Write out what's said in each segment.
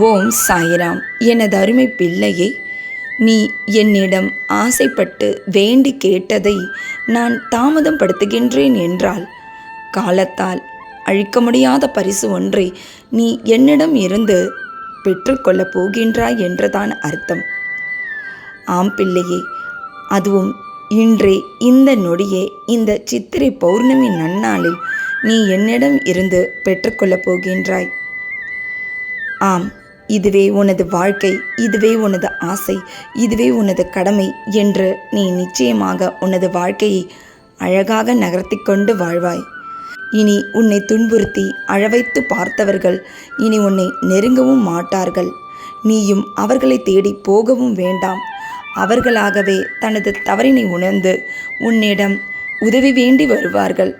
ஓம் சாய்ராம். எனது அருமை பிள்ளையே, நீ என்னிடம் ஆசைப்பட்டு வேண்டி கேட்டதை நான் தாமதம் படுத்துகின்றேன் என்றால், காலத்தால் அழிக்க முடியாத பரிசு ஒன்றை நீ என்னிடம் இருந்து பெற்றுக்கொள்ளப் போகின்றாய் என்றுதான் அர்த்தம். ஆம் பிள்ளையே, அதுவும் இன்றே இந்த நொடியே இந்த சித்திரை பௌர்ணமி நன்னாளில் நீ என்னிடம் இருந்து பெற்றுக்கொள்ளப் போகின்றாய். ஆம், இதுவே உனது வாழ்க்கை, இதுவே உனது ஆசை, இதுவே உனது கடமை என்று நீ நிச்சயமாக உனது வாழ்க்கையை அழகாக நகர்த்தி கொண்டு வாழ்வாய். இனி உன்னை துன்புறுத்தி அழவைத்து பார்த்தவர்கள் இனி உன்னை நெருங்கவும் மாட்டார்கள். நீயும் அவர்களை தேடி போகவும் வேண்டாம். அவர்களாகவே தனது தவறினை உணர்ந்து உன்னிடம் உதவி வேண்டி வருவார்கள்.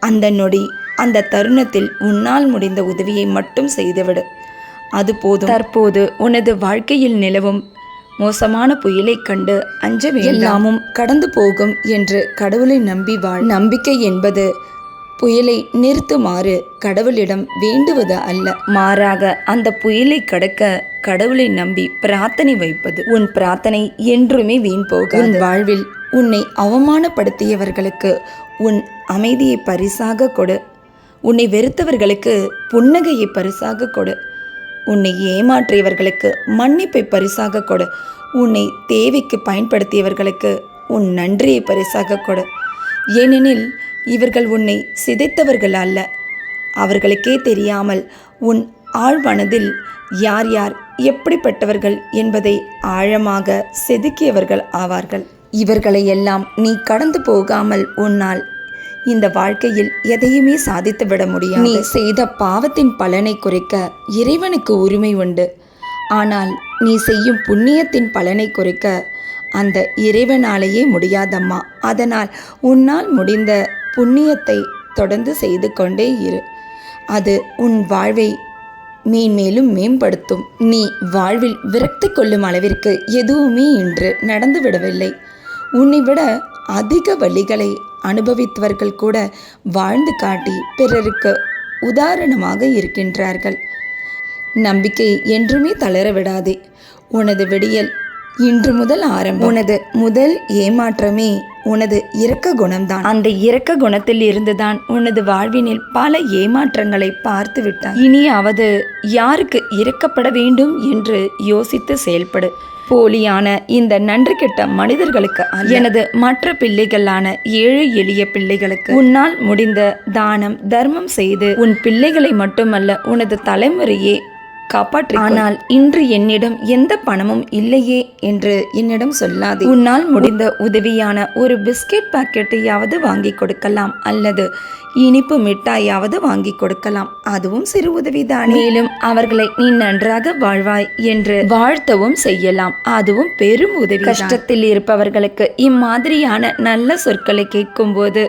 அந்த நொடி, அந்த தருணத்தில் உன்னால் முடிந்த உதவியை மட்டும் செய்துவிடு. அது போதும். தற்போது உனது வாழ்க்கையில் நிலவும் மோசமான புயலை கண்டு அஞ்ச வேண்டாம். எல்லாமும் கடந்து போகும் என்று கடவுளை நம்பி வாழ். நம்பிக்கை என்பது புயலை நிறுத்துமாறு கடவுளிடம் வேண்டுவது அல்ல, மாறாக அந்த புயலை கடக்க கடவுளை நம்பி பிரார்த்தனை வைப்பது. உன் பிரார்த்தனை என்றுமே வீண் போகாது. உன் வாழ்வில் உன்னை அவமானப்படுத்தியவர்களுக்கு உன் அமைதியை பரிசாக கொடு. உன்னை வெறுத்தவர்களுக்கு புன்னகையை பரிசாக கொடு. உன்னை ஏமாற்றியவர்களுக்கு மன்னிப்பை பரிசாக கொடு. உன்னை தேவைக்கு பயன்படுத்தியவர்களுக்கு உன் நன்றியை பரிசாக கொடு. ஏனெனில் இவர்கள் உன்னை சிதைத்தவர்கள் அல்ல. அவர்களுக்கே தெரியாமல் உன் ஆழ்மனதில் யார் யார் எப்படிப்பட்டவர்கள் என்பதை ஆழமாக செதுக்கியவர்கள் ஆவார்கள். இவர்களை எல்லாம் நீ கடந்து போகாமல் உன்னால் இந்த வாழ்க்கையில் எதையுமே சாதித்து விட முடியாது. நீ செய்த பாவத்தின் பலனை குறைக்க இறைவனுக்கு உரிமை உண்டு. ஆனால் நீ செய்யும் புண்ணியத்தின் பலனை குறைக்க அந்த இறைவனாலேயே முடியாதம்மா. அதனால் உன்னால் முடிந்த புண்ணியத்தை தொடர்ந்து செய்து கொண்டே இரு. அது உன் வாழ்வை மேன்மேலும் மேம்படுத்தும். நீ வாழ்வில் விரக்தி கொள்ளும் அளவிற்கு எதுவுமே இன்று நடந்துவிடவில்லை. உன்னை விட அதிக வழிகளை அனுபவித்தவர்கள் கூட வாழ்ந்து காட்டி பிறருக்கு உதாரணமாக இருக்கின்றார்கள். நம்பிக்கை என்றுமே தளர விடாதே. உனது விடியல் இன்று முதல் ஆரம்பம். உனது முதல் ஏமாற்றமே உனது இரக்க குணம்தான். அந்த இரக்க குணத்தில் இருந்துதான் உனது வாழ்வினில் பல ஏமாற்றங்களை பார்த்து விட்டாய். இனியாவது யாருக்கு இரக்கப்பட வேண்டும் என்று யோசித்து செயல்படு. போலியான இந்த நன்றி கெட்ட மனிதர்களுக்கு, எனது மற்ற பிள்ளைகளான ஏழை எளிய பிள்ளைகளுக்கு உன்னால் முடிந்த தானம் தர்மம் செய்து உன் பிள்ளைகளை மட்டுமல்ல உனது தலைமுறையே காப்பாற்று. ஆனால் இன்று என்னிடம் எந்த பணமும் இல்லையே என்று என்னிடம் சொல்லாதே. உன்னால் முடிந்த உதவியான ஒரு பிஸ்கெட் பாக்கெட்டையாவது வாங்கி கொடுக்கலாம், அல்லது இனிப்பு மிட்டாயாவது வாங்கி கொடுக்கலாம். அதுவும் சிறு உதவிதான். மேலும் அவர்களை நீ நன்றாக வாழ்வாய் என்று வாழ்த்தவும் செய்யலாம். அதுவும் பெரும் உதவி. கஷ்டத்தில் இருப்பவர்களுக்கு இம்மாதிரியான நல்ல சொற்களை கேட்கும்போது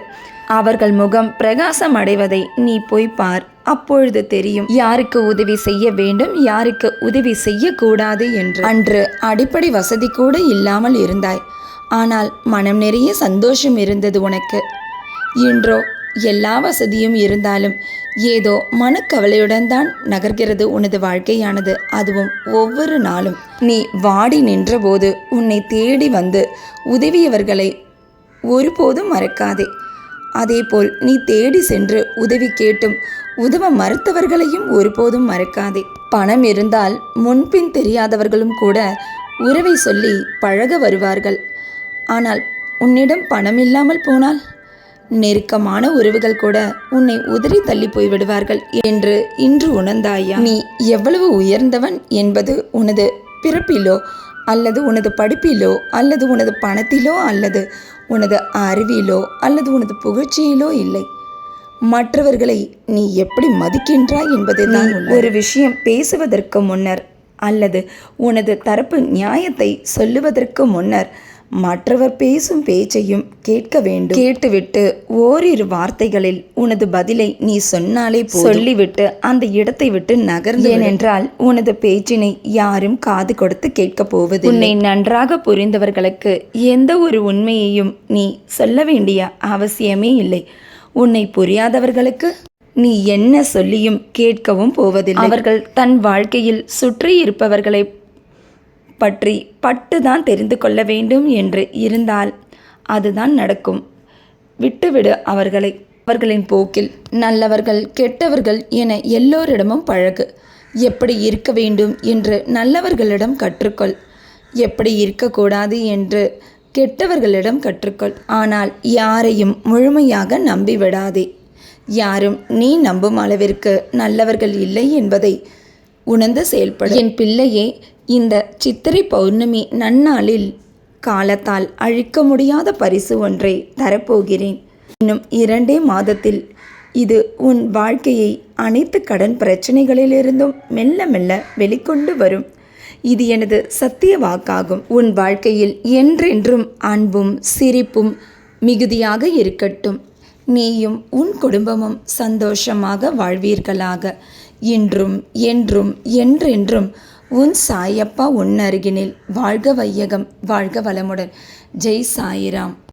அவர்கள் முகம் பிரகாசம் அடைவதை நீ போய் பார். அப்பொழுது தெரியும் யாருக்கு உதவி செய்ய வேண்டும், யாருக்கு உதவி செய்யக்கூடாது என்று. அன்று அடிப்படை வசதி கூட இல்லாமல் இருந்தாய், ஆனால் மனம் நிறைய சந்தோஷம் இருந்தது உனக்கு. இன்றோ எல்லா வசதியும் இருந்தாலும் ஏதோ மனக்கவலையுடன் தான் நகர்கிறது உனது வாழ்க்கையானது. அதுவும் ஒவ்வொரு நாளும் நீ வாடி நின்றபோது உன்னை தேடி வந்து உதவியவர்களை ஒருபோதும் மறக்காதே. அதேபோல் நீ தேடி சென்று உதவி கேட்டும் உதவ மறுத்தவர்களையும் ஒருபோதும் மறக்காதே. பணம் இருந்தால் முன்பின் தெரியாதவர்களும் கூட உறவை சொல்லி பழக வருவார்கள். ஆனால் உன்னிடம் பணம் இல்லாமல் போனால் நெருக்கமான உறவுகள் கூட உன்னை உதறி தள்ளி போய்விடுவார்கள் என்று இன்று உணர்ந்தாயா? நீ எவ்வளவு உயர்ந்தவன் என்பது உனது பிறப்பிலோ அல்லது உனது படிப்பிலோ அல்லது உனது பணத்திலோ அல்லது உனது அறிவிலோ அல்லது உனது புகழ்ச்சியிலோ இல்லை. மற்றவர்களை நீ எப்படி மதிக்கின்றாய் என்பதுதான். ஒரு விஷயம் பேசுவதற்கு முன்னர் அல்லது உனது தரப்பு நியாயத்தை சொல்லுவதற்கு முன்னர் மற்றவர் பேசும் பேச்சையும் கேட்க வேண்டும். கேட்டுவிட்டு ஓரிரு வார்த்தைகளில் உனது பதிலை நீ சொன்னாலே சொல்லிவிட்டு அந்த இடத்தை விட்டு நகர்ந்து. ஏனென்றால் உனது பேச்சினை யாரும் காது கொடுத்து கேட்க போவது. உன்னை நன்றாக புரிந்தவர்களுக்கு எந்த ஒரு உண்மையையும் நீ சொல்ல வேண்டிய அவசியமே இல்லை. உன்னை புரியாதவர்களுக்கு நீ என்ன சொல்லியும் கேட்கவும் போவதில்லை. அவர்கள் தன் வாழ்க்கையில் சுற்றி இருப்பவர்களை பற்றி பட்டுதான் தெரிந்து கொள்ள வேண்டும் என்று இருந்தால் அதுதான் நடக்கும். விட்டுவிடு அவர்களை. அவர்களின் போக்கில் நல்லவர்கள் கெட்டவர்கள் என எல்லோரிடமும் பழகு. எப்படி இருக்க வேண்டும் என்று நல்லவர்களிடம் கற்றுக்கொள். எப்படி இருக்கக்கூடாது என்று கெட்டவர்களிடம் கற்றுக்கொள். ஆனால் யாரையும் முழுமையாக நம்பிவிடாதே. யாரும் நீ நம்பும் அளவிற்கு நல்லவர்கள் இல்லை என்பதை உணர்ந்து செயல்படும். என் பிள்ளையே, இந்த சித்திரை பௌர்ணமி நன்னாளில் காலத்தால் அழிக்க முடியாத பரிசு ஒன்றை தரப்போகிறேன். இன்னும் 2 மாதத்தில் இது உன் வாழ்க்கையை அனைத்து கடன் பிரச்சனைகளிலிருந்தும் மெல்ல மெல்ல வெளிக்கொண்டு வரும். இது எனது சத்திய வாக்காகும். உன் வாழ்க்கையில் என்றென்றும் அன்பும் சிரிப்பும் மிகுதியாக இருக்கட்டும். நீயும் உன் குடும்பமும் சந்தோஷமாக வாழ்வீர்களாக. இன்றும் என்றும் என்றென்றும் உன் சாயப்பா உன் அருகினில். வாழ்க வையகம், வாழ்க வளமுடன். ஜெய் சாயிராம்.